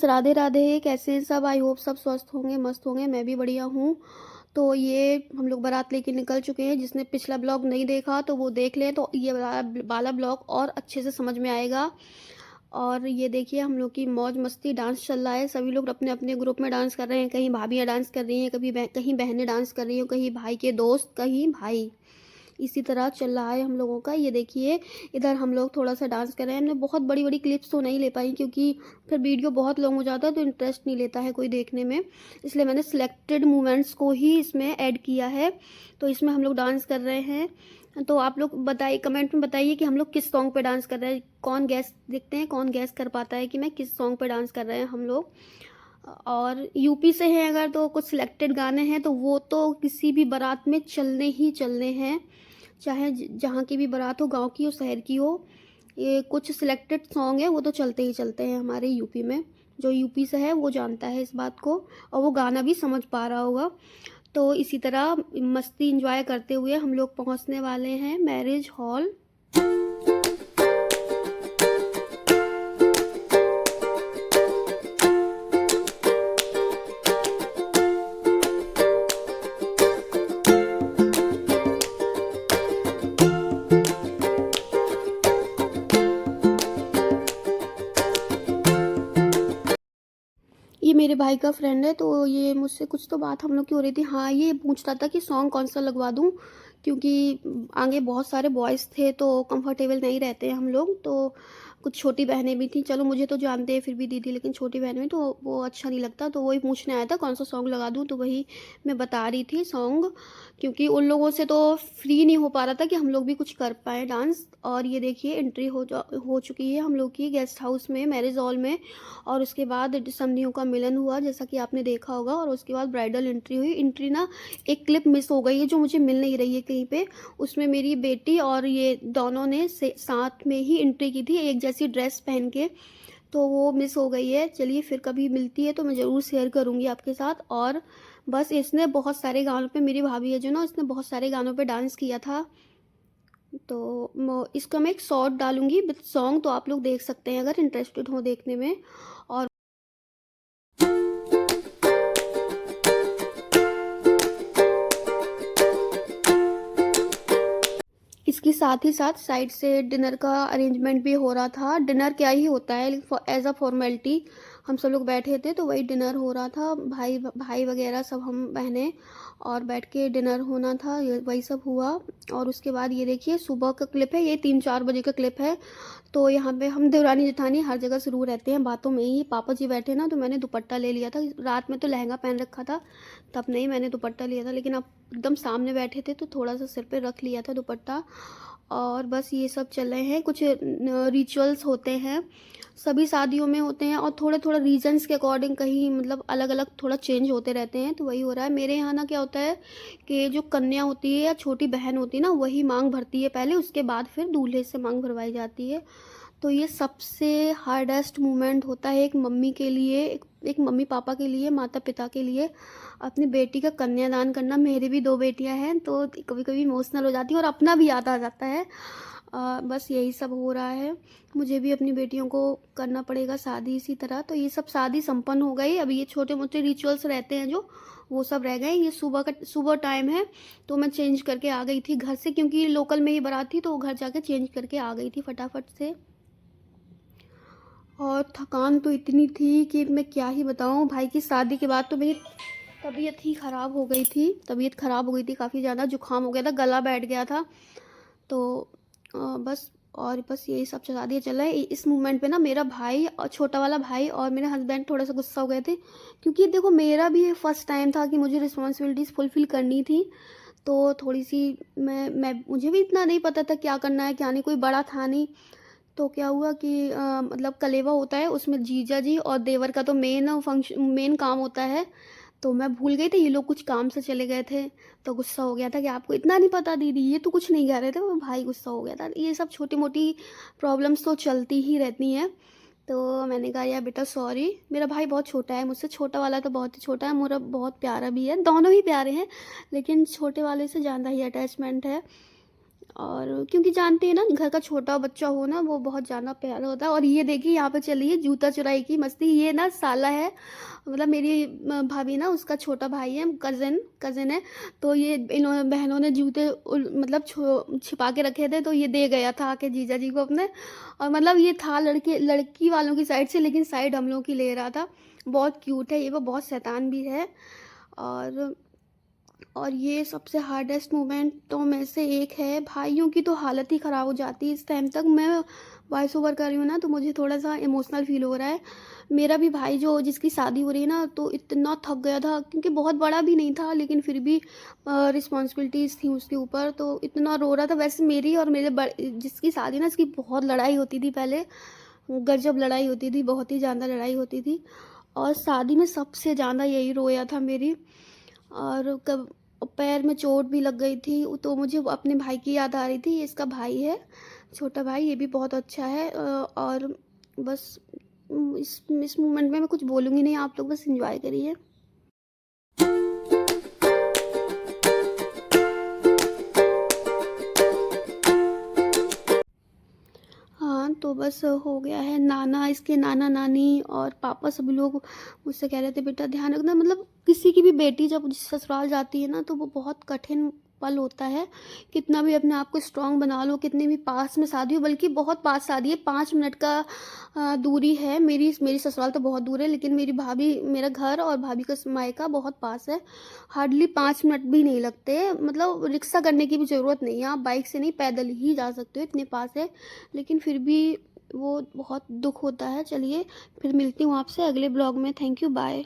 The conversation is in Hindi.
फ्रेंड्स, राधे राधे। कैसे हैं सब? आई होप सब स्वस्थ होंगे, मस्त होंगे। मैं भी बढ़िया हूँ। तो ये हम लोग बारात लेके निकल चुके हैं। जिसने पिछला ब्लॉग नहीं देखा तो वो देख लें, तो ये वाला ब्लॉग और अच्छे से समझ में आएगा। और ये देखिए, हम लोग की मौज मस्ती डांस चल रहा है। सभी लोग अपने अपने ग्रुप में डांस कर रहे हैं। कहीं भाभियाँ डांस कर रही हैं, कहीं बहनें डांस कर रही हैं, कहीं भाई के दोस्त, कहीं भाई। इसी तरह चल रहा है हम लोगों का। ये देखिए, इधर हम लोग थोड़ा सा डांस कर रहे हैं। हमने बहुत बड़ी बड़ी क्लिप्स तो नहीं ले पाई, क्योंकि फिर वीडियो बहुत लॉन्ग हो जाता है तो इंटरेस्ट नहीं लेता है कोई देखने में। इसलिए मैंने सिलेक्टेड मोमेंट्स को ही इसमें ऐड किया है। तो इसमें हम लोग डांस कर रहे हैं। तो आप लोग बताइए, कमेंट में बताइए कि हम लोग किस सॉन्ग पे डांस कर रहे हैं। कौन गैस देखते हैं, कौन गैस कर पाता है कि मैं किस सॉन्ग पे डांस कर रहे हैं हम लोग। और यूपी से हैं अगर, तो कुछ सिलेक्टेड गाने हैं तो वो तो किसी भी बारात में चलने ही चलने हैं। चाहे जहाँ की भी बारात हो, गांव की हो, शहर की हो, ये कुछ सिलेक्टेड सॉन्ग है वो तो चलते ही चलते हैं हमारे यूपी में। जो यूपी से है वो जानता है इस बात को, और वो गाना भी समझ पा रहा होगा। तो इसी तरह मस्ती इंजॉय करते हुए हम लोग पहुँचने वाले हैं मैरिज हॉल। ये मेरे भाई का फ्रेंड है, तो ये मुझसे कुछ तो बात हम लोग की हो रही थी। हाँ, ये पूछ रहा था कि सॉन्ग कौन सा लगवा दूँ, क्योंकि आगे बहुत सारे बॉयज़ थे तो कंफर्टेबल नहीं रहते हैं हम लोग। तो कुछ छोटी बहनें भी थी, चलो मुझे तो जानते हैं फिर भी दीदी, लेकिन छोटी बहन में तो वो अच्छा नहीं लगता। तो वही पूछने आया था कौन सा सॉन्ग लगा दूँ, तो वही मैं बता रही थी सॉन्ग। क्योंकि उन लोगों से तो फ्री नहीं हो पा रहा था कि हम लोग भी कुछ कर पाएँ डांस। और ये देखिए, एंट्री हो चुकी है हम लोग की गेस्ट हाउस में, मैरिज हॉल में। और उसके बाद समधियों का मिलन हुआ, जैसा कि आपने देखा होगा। और उसके बाद ब्राइडल एंट्री हुई। एंट्री ना, एक क्लिप मिस हो गई है जो मुझे मिल नहीं रही है कहीं पे। उसमें मेरी बेटी और ये दोनों ने साथ में ही एंट्री की थी, एक जैसी ड्रेस पहन के। तो वो मिस हो गई है। चलिए, फिर कभी मिलती है तो मैं ज़रूर शेयर करूँगी आपके साथ। और बस, इसने बहुत सारे गानों पे, मेरी भाभी है जो ना, इसने बहुत सारे गानों पे डांस किया था। तो इसका मैं एक शॉर्ट डालूंगी विद सॉन्ग, तो आप लोग देख सकते हैं अगर इंटरेस्टेड हो देखने में। और इसके साथ ही साथ साइड से डिनर का अरेंजमेंट भी हो रहा था। डिनर क्या ही होता है, एज अ फॉर्मेलिटी हम सब लोग बैठे थे तो वही डिनर हो रहा था। भाई भाई वगैरह सब, हम बहनें, और बैठ के डिनर होना था, वही सब हुआ। और उसके बाद ये देखिए, सुबह का क्लिप है, ये 3-4 बजे का क्लिप है। तो यहाँ पे हम देवरानी जेठानी हर जगह शुरू रहते हैं बातों में ही। पापा जी बैठे ना, तो मैंने दुपट्टा ले लिया था। रात में तो लहंगा पहन रखा था, तब नहीं मैंने दुपट्टा लिया था, लेकिन अब एकदम सामने बैठे थे तो थोड़ा सा सिर पे रख लिया था दुपट्टा। और बस ये सब चल रहे हैं। कुछ रिचुअल्स होते हैं, सभी शादियों में होते हैं, और थोड़े थोड़ा रीजन्स के अकॉर्डिंग कहीं मतलब अलग अलग थोड़ा चेंज होते रहते हैं। तो वही हो रहा है मेरे यहाँ ना। क्या होता है कि जो कन्या होती है या छोटी बहन होती है ना, वही मांग भरती है पहले, उसके बाद फिर दूल्हे से मांग भरवाई जाती है। तो ये सबसे हार्डेस्ट मोमेंट होता है एक मम्मी के लिए, एक मम्मी पापा के लिए, माता पिता के लिए, अपनी बेटी का कन्यादान करना। मेरी भी 2 बेटियां हैं तो कभी कभी इमोशनल हो जाती है और अपना भी याद आ जाता है। बस यही सब हो रहा है। मुझे भी अपनी बेटियों को करना पड़ेगा शादी इसी तरह। तो ये सब शादी संपन्न हो गई। अभी ये छोटे मोटे रिचुअल्स रहते हैं जो, वो सब रह गए। ये सुबह टाइम है, तो मैं चेंज करके आ गई थी घर से, क्योंकि लोकल में ही बारात थी तो घर जाके चेंज करके आ गई थी फटाफट से। और थकान तो इतनी थी कि मैं क्या ही बताऊं। भाई की शादी के बाद तो मेरी तबीयत ही ख़राब हो गई थी, तबीयत ख़राब हो गई थी काफ़ी ज़्यादा। जुकाम हो गया था, गला बैठ गया था। तो बस, और बस यही सब चला दिया चला है। इस मूवमेंट पे ना मेरा भाई और छोटा वाला भाई और मेरे हस्बैंड थोड़ा सा गुस्सा हो गए थे, क्योंकि देखो मेरा भी फर्स्ट टाइम था कि मुझे रिस्पॉन्सिबिलिटीज़ फुलफ़िल करनी थी। तो थोड़ी सी मैं मुझे भी इतना नहीं पता था क्या करना है क्या नहीं, कोई बड़ा था नहीं। तो क्या हुआ कि मतलब कलेवा होता है, उसमें जीजा जी और देवर का तो मेन काम होता है। तो मैं भूल गई थी, ये लोग कुछ काम से चले गए थे। तो गुस्सा हो गया था कि आपको इतना नहीं पता दीदी, ये तो कुछ नहीं कह रहे थे। वो भाई गुस्सा हो गया था। ये सब छोटी मोटी प्रॉब्लम्स तो चलती ही रहती हैं। तो मैंने कहा यार बेटा सॉरी। मेरा भाई बहुत छोटा है मुझसे, छोटा वाला तो बहुत ही छोटा है, मेरा बहुत प्यारा भी है, दोनों ही प्यारे हैं, लेकिन छोटे वाले से ज़्यादा ही अटैचमेंट है। और क्योंकि जानते हैं ना, घर का छोटा बच्चा हो ना, वो बहुत ज़्यादा प्यारा होता है। और ये देखिए यहाँ पे चली है जूता चुराई की मस्ती। ये ना साला है, मतलब मेरी भाभी ना, उसका छोटा भाई है, कज़न है। तो ये इन्होंने बहनों ने जूते मतलब छिपा के रखे थे, तो ये दे गया था आके जीजा जी को अपने। और मतलब ये था लड़की वालों की साइड से, लेकिन साइड हम लोग की ले रहा था। बहुत क्यूट है ये, वो बहुत शैतान भी है। और ये सबसे हार्डेस्ट मोमेंटों में से एक है। भाइयों की तो हालत ही ख़राब हो जाती है इस टाइम तक। मैं वॉइस ओवर कर रही हूँ ना, तो मुझे थोड़ा सा इमोशनल फील हो रहा है। मेरा भी भाई जो जिसकी शादी हो रही है ना, तो इतना थक गया था, क्योंकि बहुत बड़ा भी नहीं था, लेकिन फिर भी रिस्पॉन्सिबिलिटीज़ थी उसके ऊपर, तो इतना रो रहा था। वैसे मेरी और मेरे जिसकी शादी ना, इसकी बहुत लड़ाई होती थी पहले, गजब लड़ाई होती थी, बहुत ही ज़्यादा लड़ाई होती थी। और शादी में सबसे ज़्यादा यही रोया था मेरी। और कब पैर में चोट भी लग गई थी, तो मुझे वो अपने भाई की याद आ रही थी। ये इसका भाई है, छोटा भाई, ये भी बहुत अच्छा है। और बस इस मोमेंट में मैं कुछ बोलूँगी नहीं, आप लोग बस एंजॉय करिए। हाँ, तो बस हो गया है। इसके नाना नानी और पापा सब लोग मुझसे कह रहे थे बेटा ध्यान रखना। मतलब किसी की भी बेटी जब ससुराल जाती है ना, तो वो बहुत कठिन पल होता है। कितना भी अपने आप को स्ट्रांग बना लो, कितने भी पास में शादी हो, बल्कि बहुत पास शादी है, 5 मिनट का दूरी है। मेरी ससुराल तो बहुत दूर है, लेकिन मेरा घर और भाभी का मायका बहुत पास है। हार्डली 5 मिनट भी नहीं लगते, मतलब रिक्शा करने की भी ज़रूरत नहीं है, आप बाइक से नहीं पैदल ही जा सकते हो, इतने पास है। लेकिन फिर भी वो बहुत दुख होता है। चलिए, फिर मिलती हूँ आपसे अगले ब्लॉग में। Thank you, bye.